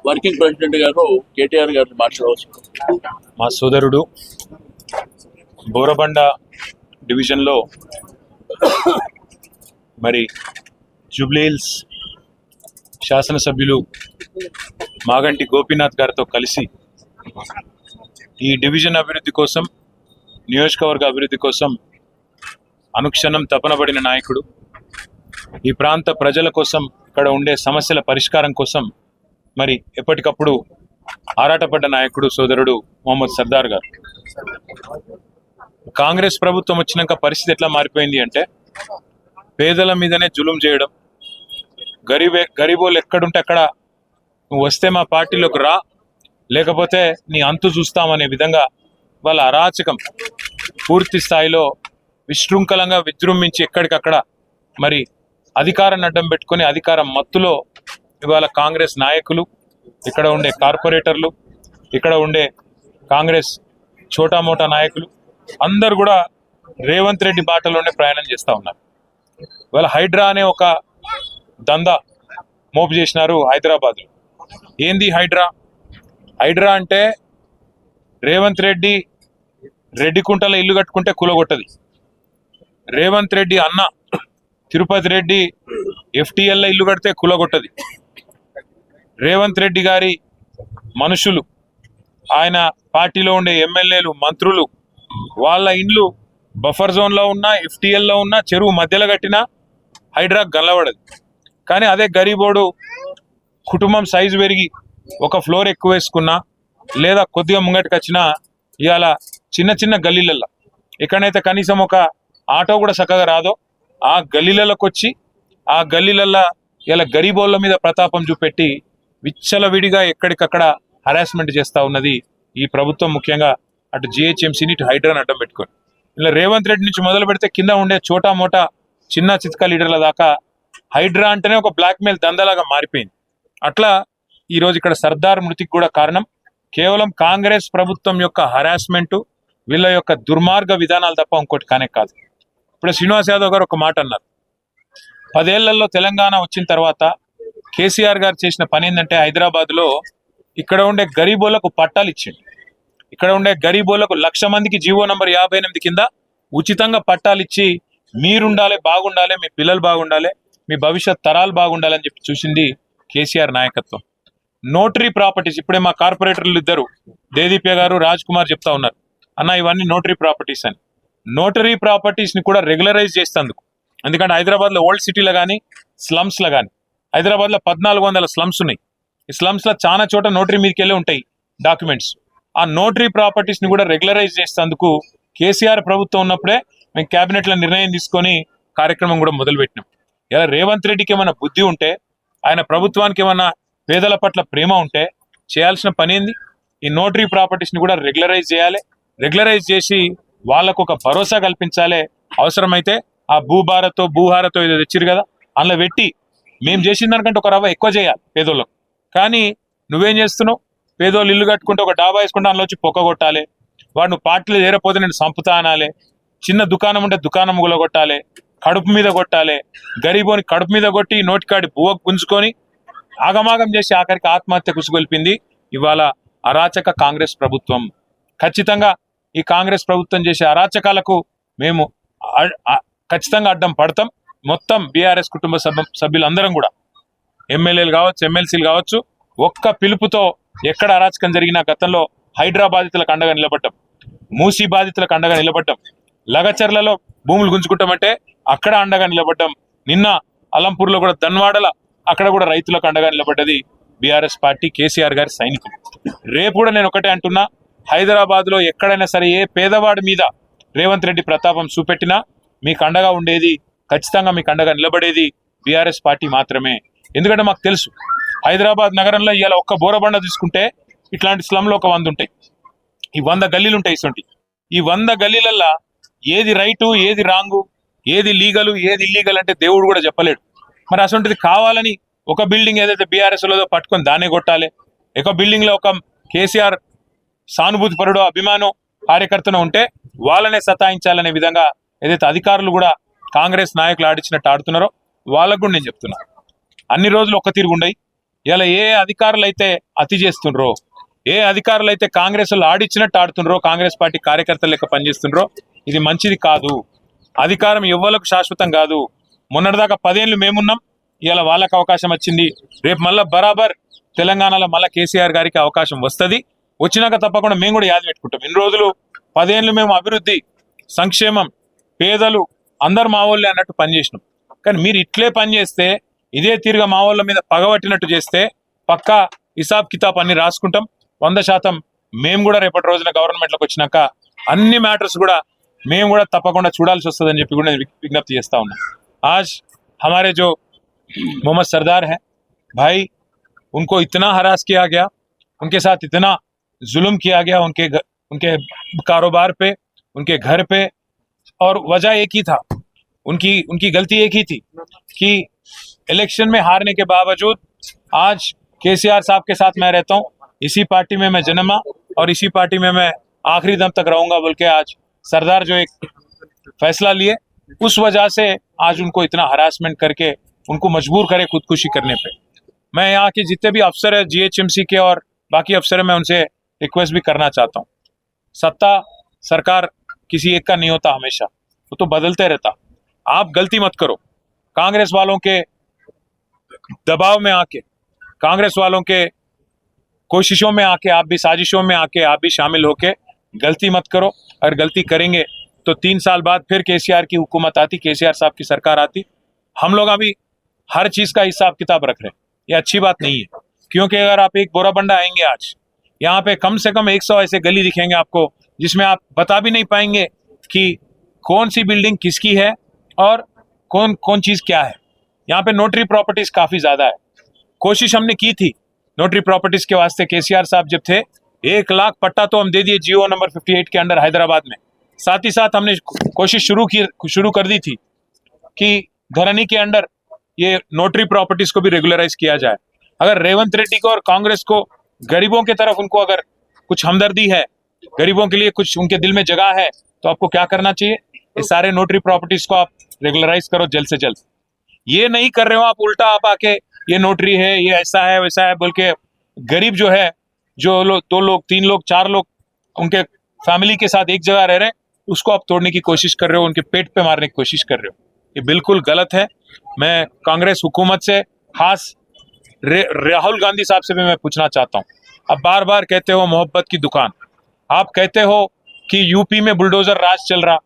Working president గారు కేటీఆర్ గారిని మాట్లాడవచ్చు. మా సోదరుడు బోరబండ డివిజన్లో మరి జూబ్లీహిల్స్ శాసనసభ్యులు మాగంటి గోపీనాథ్ గారితో కలిసి ఈ డివిజన్ అభివృద్ధి కోసం, నియోజకవర్గ అభివృద్ధి కోసం అనుక్షణం తపనబడిన నాయకుడు. ఈ ప్రాంత ప్రజల కోసం, ఇక్కడ ఉండే సమస్యల పరిష్కారం కోసం మరి ఎప్పటికప్పుడు ఆరాటపడ్డ నాయకుడు సోదరుడు మొహమ్మద్ సర్దార్ గారు. కాంగ్రెస్ ప్రభుత్వం వచ్చినాక పరిస్థితి ఎట్లా మారిపోయింది అంటే, పేదల మీదనే జులుం చేయడం, గరీబోళ్ళు ఎక్కడుంటే అక్కడ నువ్వు వస్తే మా పార్టీలోకి రా, లేకపోతే నీ అంతు చూస్తామనే విధంగా వాళ్ళ అరాచకం పూర్తి స్థాయిలో విశృంఖలంగా విజృంభించి ఎక్కడికక్కడ మరి అధికారాన్ని అడ్డం పెట్టుకొని అధికారం మత్తులో ఇవాళ కాంగ్రెస్ నాయకులు, ఇక్కడ ఉండే కార్పొరేటర్లు, ఇక్కడ ఉండే కాంగ్రెస్ చోటామోటా నాయకులు అందరు కూడా రేవంత్ రెడ్డి బాటలోనే ప్రయాణం చేస్తూ ఉన్నారు. ఇవాళ హైడ్రా అనే ఒక దందా మోపు చేసినారు హైదరాబాద్లో. ఏంది హైడ్రా? హైడ్రా అంటే రేవంత్ రెడ్డి రెడ్డికుంటలో ఇల్లు కట్టుకుంటే కూలగొట్టది. రేవంత్ రెడ్డి అన్న తిరుపతి రెడ్డి FTLలో ఇల్లు కడితే కూలగొట్టది. రేవంత్ రెడ్డి గారి మనుషులు, ఆయన పార్టీలో ఉండే ఎమ్మెల్యేలు, మంత్రులు, వాళ్ళ ఇండ్లు బఫర్ జోన్లో ఉన్నా, FTLలో ఉన్నా, చెరువు మధ్యలో కట్టినా హైడ్రా గల్లబడదు. కానీ అదే గరీబోడు కుటుంబం సైజు పెరిగి ఒక ఫ్లోర్ ఎక్కువ వేసుకున్నా, లేదా కొద్దిగా ముంగటికి వచ్చినా, ఇవాళ చిన్న చిన్న గల్లీలల్లో ఎక్కడైతే కనీసం ఒక ఆటో కూడా చక్కగా రాదో ఆ గల్లీలలోకి వచ్చి ఆ గల్లీలల్లో ఇలా గరీబోళ్ళ మీద ప్రతాపం చూపెట్టి విచ్చలవిడిగా ఎక్కడికక్కడ హరాస్మెంట్ చేస్తూ ఉన్నది ఈ ప్రభుత్వం. ముఖ్యంగా అటు GHMCని, ఇటు హైడ్రాని అడ్డం పెట్టుకొని ఇలా రేవంత్ రెడ్డి నుంచి మొదలు పెడితే కింద ఉండే చోటా మోటా చిన్న చిత్కా లీడర్ల దాకా హైడ్రా అంటేనే ఒక బ్లాక్మెయిల్ దందాలాగా మారిపోయింది. అట్లా ఈరోజు ఇక్కడ సర్దార్ మృతికి కూడా కారణం కేవలం కాంగ్రెస్ ప్రభుత్వం యొక్క హరాస్మెంటు, వీళ్ళ యొక్క దుర్మార్గ విధానాలు తప్ప ఇంకోటి కానే కాదు. ఇప్పుడు శ్రీనివాస్ యాదవ్ గారు ఒక మాట అన్నారు, 10 ఏళ్లలో తెలంగాణ వచ్చిన తర్వాత కేసీఆర్ గారు చేసిన పని ఏంటంటే హైదరాబాద్లో ఇక్కడ ఉండే గరీబోళ్లకు పట్టాలు ఇచ్చిండు. ఇక్కడ ఉండే గరీబోళ్లకు 1,00,000 మందికి జీవో నంబర్ 58 కింద ఉచితంగా పట్టాలు ఇచ్చి మీరుండాలి, బాగుండాలి, మీ పిల్లలు బాగుండాలి, మీ భవిష్యత్ తరాలు బాగుండాలని చెప్పి చూసింది కేసీఆర్ నాయకత్వం. నోటరీ ప్రాపర్టీస్, ఇప్పుడే మా కార్పొరేటర్లు ఇద్దరు దేదీప్య గారు, రాజ్ కుమార్ చెప్తా ఉన్నారు, అన్న ఇవన్నీ నోటరీ ప్రాపర్టీస్ అని. నోటరీ ప్రాపర్టీస్ని కూడా రెగ్యులరైజ్ చేసేందుకు, ఎందుకంటే హైదరాబాద్లో ఓల్డ్ సిటీలో కానీ స్లమ్స్లో కానీ, హైదరాబాద్లో 1400 స్లమ్స్ ఉన్నాయి. ఈ స్లమ్స్లో చాలా చోట నోటరీ మీదకి వెళ్ళి ఉంటాయి డాక్యుమెంట్స్. ఆ నోటరీ ప్రాపర్టీస్ని కూడా రెగ్యులరైజ్ చేసేందుకు కేసీఆర్ ప్రభుత్వం ఉన్నప్పుడే మేము క్యాబినెట్లో నిర్ణయం తీసుకొని కార్యక్రమం కూడా మొదలుపెట్టినాం. ఇలా రేవంత్ రెడ్డికి ఏమైనా బుద్ధి ఉంటే, ఆయన ప్రభుత్వానికి ఏమైనా పేదల పట్ల ప్రేమ ఉంటే చేయాల్సిన పని ఏంది? ఈ నోటరీ ప్రాపర్టీస్ని కూడా రెగ్యులరైజ్ చేయాలి. రెగ్యులరైజ్ చేసి వాళ్ళకు ఒక భరోసా కల్పించాలి. అవసరమైతే ఆ భూహారతో ఏదో తెచ్చిరు కదా, అందులో పెట్టి మేము చేసిన దానికంటే ఒక రవ్వ ఎక్కువ చేయాలి పేదోళ్ళకు. కానీ నువ్వేం చేస్తున్నావు? పేదోళ్ళు ఇల్లు కట్టుకుంటే ఒక డాబా వేసుకుంటే అందులో వచ్చి పొక్క కొట్టాలి, వాడు నువ్వు పార్టీలో చేరపోతే నేను సంపుతా అనాలి, చిన్న దుకాణం ఉంటే దుకాణం కొట్టాలి, కడుపు మీద కొట్టాలి, గరీబోని కడుపు మీద కొట్టి నోటికాడి బువ్వ గుంజుకొని ఆగమాగం చేసి ఆఖరికి ఆత్మహత్య కుసుగొల్పింది ఇవాళ అరాచక కాంగ్రెస్ ప్రభుత్వం. ఖచ్చితంగా ఈ కాంగ్రెస్ ప్రభుత్వం చేసే అరాచకాలకు మేము ఖచ్చితంగా అడ్డం పడతాం. మొత్తం బీఆర్ఎస్ కుటుంబ సభ్యులందరం కూడా, ఎమ్మెల్యేలు కావచ్చు, ఎమ్మెల్సీలు కావచ్చు, ఒక్క పిలుపుతో ఎక్కడ అరాచకం జరిగినా గతంలో హైడ్రా బాధితులకు అండగా నిలబడ్డం, మూసీ బాధితులకు అండగా నిలబడ్డం, లగచర్లలో భూములు గుంజుకుంటామంటే అక్కడ అండగా నిలబడ్డం, నిన్న అలంపూర్లో కూడా ధన్వాడల అక్కడ కూడా రైతులకు అండగా నిలబడ్డది బీఆర్ఎస్ పార్టీ, కేసీఆర్ గారి సైనికులు. రేపు కూడా నేను ఒకటే అంటున్నా, హైదరాబాద్లో ఎక్కడైనా సరే ఏ పేదవాడి మీద రేవంత్ రెడ్డి ప్రతాపం చూపెట్టినా మీకు అండగా ఉండేది, ఖచ్చితంగా మీకు అండగా నిలబడేది బీఆర్ఎస్ పార్టీ మాత్రమే. ఎందుకంటే మాకు తెలుసు హైదరాబాద్ నగరంలో ఇవాళ ఒక్క బోరబండ తీసుకుంటే ఇట్లాంటి స్లమ్లో ఒక 100 ఉంటాయి, ఈ 100 గల్లీలు ఉంటాయి. ఈ 100 గల్లీలల్లో ఏది రైటు, ఏది రాంగు, ఏది లీగలు, ఏది ఇల్లీగల్ అంటే దేవుడు కూడా చెప్పలేడు. మరి అసొంటిది కావాలని ఒక బిల్డింగ్ ఏదైతే బీఆర్ఎస్లో పట్టుకొని దాన్నే కొట్టాలి, ఒక బిల్డింగ్లో ఒక కేసీఆర్ సానుభూతి పరుడో అభిమానం కార్యకర్తను ఉంటే వాళ్ళనే సతాయించాలనే విధంగా ఏదైతే అధికారులు కూడా కాంగ్రెస్ నాయకులు ఆడిచ్చినట్టు ఆడుతున్నారో వాళ్ళకు కూడా నేను చెప్తున్నా, అన్ని రోజులు ఒక్క తీరుగుండయి. ఇలా ఏ అధికారులు అయితే అతి చేస్తుండ్రో, ఏ అధికారులు అయితే కాంగ్రెస్ వాళ్ళు ఆడిచ్చినట్టు ఆడుతుండ్రో, కాంగ్రెస్ పార్టీ కార్యకర్తలు లెక్క పనిచేస్తుండ్రో, ఇది మంచిది కాదు. అధికారం ఎవ్వలకు శాశ్వతం కాదు. మొన్నటిదాకా 10 ఏళ్ళు మేమున్నాం, ఇలా వాళ్ళకి అవకాశం వచ్చింది. రేపు మళ్ళా బరాబర్ తెలంగాణలో మళ్ళా కేసీఆర్ గారికి అవకాశం వస్తుంది. వచ్చినాక తప్పకుండా మేము కూడా యాద పెట్టుకుంటాం. ఇన్ని రోజులు 10 ఏళ్ళు మేము అభివృద్ధి, సంక్షేమం, పేదలు అందరు మా వాళ్ళే అన్నట్టు పనిచేసినాం. కానీ మీరు ఇట్లే పనిచేస్తే, ఇదే తీరుగా మా వాళ్ళ మీద పగబట్టినట్టు చేస్తే పక్కా హిసాబ్ కితాబ్ అన్ని రాసుకుంటాం. 100% మేము కూడా రేపటి రోజున గవర్నమెంట్లోకి వచ్చినాక అన్ని మ్యాటర్స్ కూడా మేము కూడా తప్పకుండా చూడాల్సి వస్తుందని చెప్పి కూడా నేను విజ్ఞప్తి చేస్తా ఉన్నా. आज हमारे जो मोहम्मद सरदार हैं भाई, उनको इतना हरास किया गया, उनके साथ इतना जुल्म किया गया, उनके कारोबार पे, उनके घर पे, और वजह एक ही था, उनकी गलती एक ही थी कि इलेक्शन में हारने के बावजूद आज केसीआर साहब के साथ मैं रहता हूँ, इसी पार्टी में मैं जन्मा और इसी पार्टी में मैं आखिरी दम तक रहूंगा बोल के आज सरदार जो एक फैसला लिए, उस वजह से आज उनको इतना हरासमेंट करके उनको मजबूर करे खुदकुशी करने पे। मैं यहाँ के जितने भी अफसर है जीएचएमसी के और बाकी अफसर है, मैं उनसे रिक्वेस्ट भी करना चाहता हूँ, सत्ता सरकार किसी एक का नहीं होता, हमेशा वो तो बदलते रहता। आप गलती मत करो, कांग्रेस वालों के दबाव में आके, कांग्रेस वालों के कोशिशों में आके, आप भी साजिशों में आके आप भी शामिल होके गलती मत करो। अगर गलती करेंगे तो 3 साल बाद फिर केसीआर की हुकूमत आती, केसीआर साहब की सरकार आती। हम लोग अभी हर चीज का हिसाब किताब रख रहे हैं, ये अच्छी बात नहीं है। क्योंकि अगर आप एक बोराबंडा आएंगे आज, यहाँ पे कम से कम 100 ऐसे गली दिखेंगे आपको जिसमें आप बता भी नहीं पाएंगे कि कौन सी बिल्डिंग किसकी है और कौन कौन चीज क्या है। यहाँ पे नोटरी प्रॉपर्टीज काफी ज्यादा है। कोशिश हमने की थी नोटरी प्रॉपर्टीज के वास्ते, केसीआर साहब जब थे 1 लाख पट्टा तो हम दे दिए जियो नंबर 58 के अंडर हैदराबाद में। साथ ही साथ हमने कोशिश शुरू कर दी थी कि धरनी के अंडर ये नोटरी प्रॉपर्टीज को भी रेगुलराइज किया जाए। अगर रेवंत रेड्डी को और कांग्रेस को गरीबों की तरफ उनको अगर कुछ हमदर्दी है, गरीबों के लिए कुछ उनके दिल में जगह है, तो आपको क्या करना चाहिए, ये सारे नोटरी प्रॉपर्टीज को आप रेगुलराइज करो जल्द से जल्द। ये नहीं कर रहे हो आप, उल्टा आप आके ये नोटरी है, ये ऐसा है वैसा है बोल के गरीब जो है, जो 2 लोग 3 लोग 4 लोग उनके फैमिली के साथ एक जगह रह रहे हैं, उसको आप तोड़ने की कोशिश कर रहे हो, उनके पेट पे मारने की कोशिश कर रहे हो। ये बिल्कुल गलत है। मैं कांग्रेस हुकूमत से, खास राहुल गांधी साहब से भी मैं पूछना चाहता हूँ, अब बार बार कहते हो मोहब्बत की दुकान, आप कहते हो कि यूपी में बुलडोजर राज चल रहा,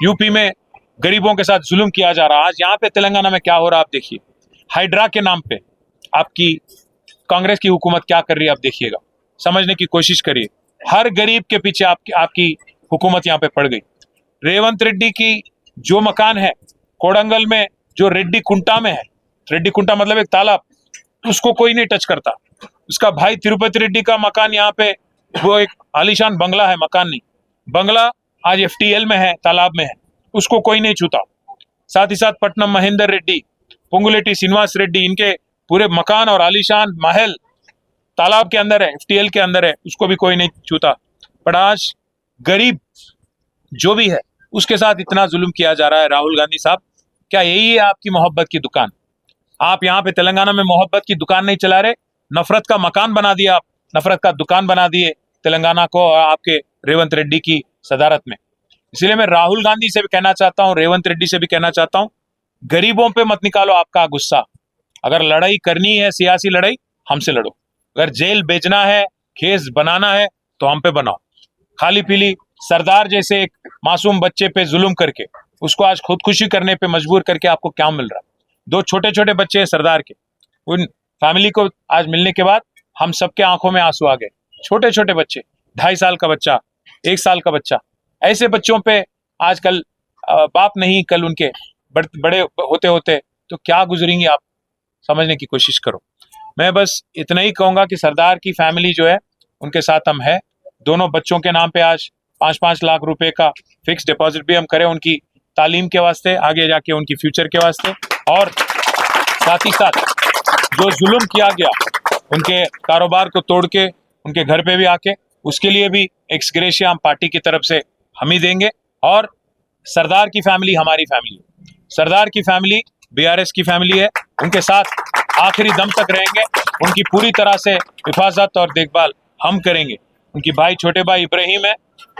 यूपी में गरीबों के साथ जुल्म किया जा रहा। आज यहाँ पे तेलंगाना में क्या हो रहा आप देखिए, हाइड्रा के नाम पे आपकी कांग्रेस की हुकूमत क्या कर रही है आप देखिएगा, समझने की कोशिश करिए। हर गरीब के पीछे आपकी हुकूमत यहाँ पे पड़ गई। रेवंत रेड्डी की जो मकान है कोडंगल में, जो रेड्डी कुंटा में है, रेड्डी कुंटा मतलब एक तालाब, उसको कोई नहीं टच करता। उसका भाई तिरुपति रेड्डी का मकान यहाँ पे, वो एक आलीशान बंगला है, मकान नहीं बंगला, आज FTL में है, तालाब में है, उसको कोई नहीं छूता। साथ ही साथ पट्टनम महेंदर रेड्डी, पोंगुलेटी श्रीनिवास रेड्डी, इनके पूरे मकान और आलीशान महल तालाब के अंदर है, FTL के अंदर है, उसको भी कोई नहीं छूता। पर आज गरीब जो भी है उसके साथ इतना जुल्म किया जा रहा है। राहुल गांधी साहब, क्या यही है आपकी मोहब्बत की दुकान? आप यहाँ पे तेलंगाना में मोहब्बत की दुकान नहीं चला रहे, नफरत का मकान बना दिया आप, नफरत का दुकान बना दिए तेलंगाना को आपके रेवंत रेड्डी की सदारत में। इसलिए मैं राहुल गांधी से भी कहना चाहता हूँ, रेवंत रेड्डी से भी कहना चाहता हूँ, गरीबों पे मत निकालो आपका गुस्सा। अगर लड़ाई करनी है, सियासी लड़ाई, हमसे लड़ो। अगर जेल भेजना है, केस बनाना है, तो हम पे बनाओ। खाली पीली सरदार जैसे एक मासूम बच्चे पे जुल्म करके उसको आज खुदकुशी करने पे मजबूर करके आपको क्या मिल रहा है? 2 छोटे छोटे बच्चे हैं सरदार के, उन फैमिली को आज मिलने के बाद हम सबके आंखों में आंसू आ गए। छोटे छोटे बच्चे, 2.5 साल का बच्चा, 1 साल का बच्चा, ऐसे बच्चों पे आजकल बाप नहीं, कल उनके बड़े होते होते तो क्या गुजरेंगी आप, समझने की कोशिश करो। मैं बस इतना ही कहूंगा कि सरदार की फैमिली जो है उनके साथ हम है। दोनों बच्चों के नाम पे आज 5-5 लाख रुपए का फिक्स डिपॉजिट भी हम करें, उनकी तालीम के वास्ते, आगे जाके उनकी फ्यूचर के वास्ते। और साथ ही साथ जो जुल्म किया गया उनके कारोबार को तोड़ के उनके घर पे भी आके, उसके लिए भी एक्स ग्रेशिया हम पार्टी की तरफ से हम ही देंगे। और सरदार की फैमिली हमारी फैमिली, सरदार की फैमिली BRS की फैमिली है, उनके साथ आखिरी दम तक रहेंगे। उनकी पूरी तरह से हिफाजत और देखभाल हम करेंगे। उनकी भाई छोटे भाई इब्राहिम है,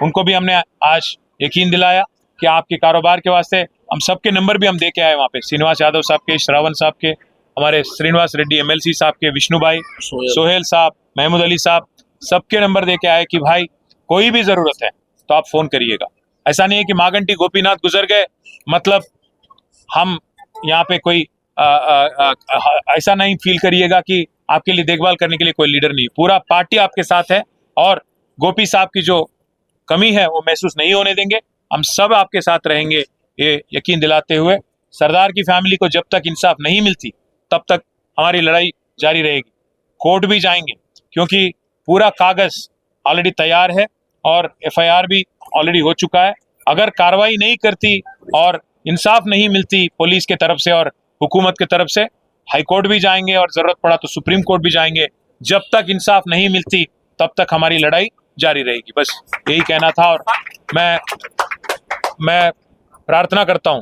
उनको भी हमने आज यकीन दिलाया कि आपके कारोबार के वास्ते हम सबके नंबर भी हम दे के आए वहाँ पे, श्रीनिवास यादव साहब के, श्रावण साहब के, हमारे श्रीनिवास रेड्डी MLC साहब के, विष्णु भाई, सोहेल साहब, महमूद अली साहब, सबके नंबर दे के आए कि भाई कोई भी जरूरत है तो आप फोन करिएगा। ऐसा नहीं है कि मागंटी गोपीनाथ गुजर गए मतलब हम यहाँ पे कोई ऐसा नहीं फील करिएगा कि आपके लिए देखभाल करने के लिए कोई लीडर नहीं। पूरा पार्टी आपके साथ है और गोपी साहब की जो कमी है वो महसूस नहीं होने देंगे। हम सब आपके साथ रहेंगे, ये यकीन दिलाते हुए सरदार की फैमिली को जब तक इंसाफ नहीं मिलती तब तक हमारी लड़ाई जारी रहेगी। कोर्ट भी जाएंगे क्योंकि पूरा कागज ऑलरेडी तैयार है और FIR भी ऑलरेडी हो चुका है। अगर कार्रवाई नहीं करती और इंसाफ नहीं मिलती पुलिस के तरफ से और हुकूमत के तरफ से, हाई कोर्ट भी जाएंगे और जरूरत पड़ा तो सुप्रीम कोर्ट भी जाएंगे। जब तक इंसाफ नहीं मिलती तब तक हमारी लड़ाई जारी रहेगी। बस यही कहना था और मैं प्रार्थना करता हूं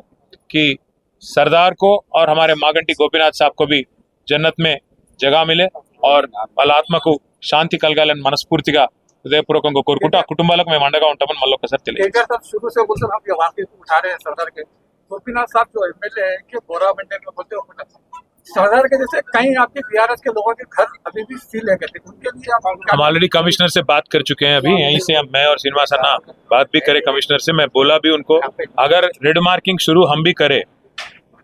कि सरदार को और हमारे मागंटी गोपीनाथ साहब को भी जन्नत में जगह मिले और వాళ్ళ ఆత్మకు శాంతి కలగాలని మనస్ఫూర్తిగా హృదయపూర్వకంగా కోరుకుంటూ ఆ కుటుంబాలకు మేము అండగా ఉంటామని మళ్ళీ ఒకసారి తెలియజేస్తాం। केजरीवाल साहब शुरू से बोलते हम ये वाकई उठा रहे हैं सरदार के। गोपीनाथ साहब जो MLA है कि बोरा मंडल में बोलते हो सरदार के जैसे कई आपके BRS के लोगों के घर अभी भी सील है कहते, उनके लिए आप हम ऑलरेडी कमिश्नर से बात कर चुके हैं। अभी यहीं से मैं और श्रीनिवास अन्ना बात भी करे कमिश्नर से। मैं बोला भी उनको अगर रेड मार्किंग शुरू हम भी करें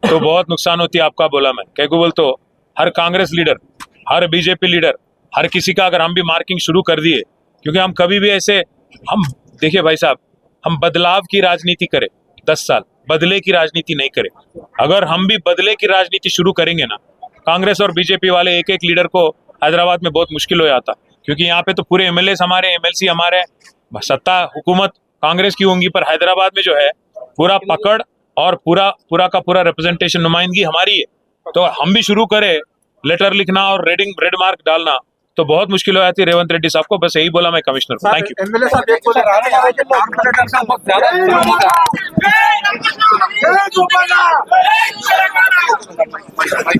तो बहुत नुकसान होती है आपका। बोला मैं क्या बोल तो हर कांग्रेस लीडर, हर BJP लीडर, हर किसी का अगर हम भी मार्किंग शुरू कर दिए, क्योंकि हम कभी भी ऐसे हम देखिए भाई साहब, हम बदलाव की राजनीति करें 10 साल, बदले की राजनीति नहीं करें। अगर हम भी बदले की राजनीति शुरू करेंगे ना, कांग्रेस और BJP वाले एक एक लीडर को हैदराबाद में बहुत मुश्किल हो जाता, क्योंकि यहाँ पे तो पूरे MLAs हमारे, MLC हमारे, सत्ता हुकूमत कांग्रेस की होंगी, पर हैदराबाद में जो है पूरा पकड़ और पूरा का पूरा रिप्रेजेंटेशन, नुमाइंदगी हमारी है। तो हम भी शुरू करें लेटर लिखना और रेड मार्क डालना तो बहुत मुश्किल हो जाती है रेवंत रेड्डी साहब को। बस यही बोला मैं कमिश्नर को। Thank you. MLA साहब एक बोले कॉर्पोरेटर साहब बहुत ज्यादा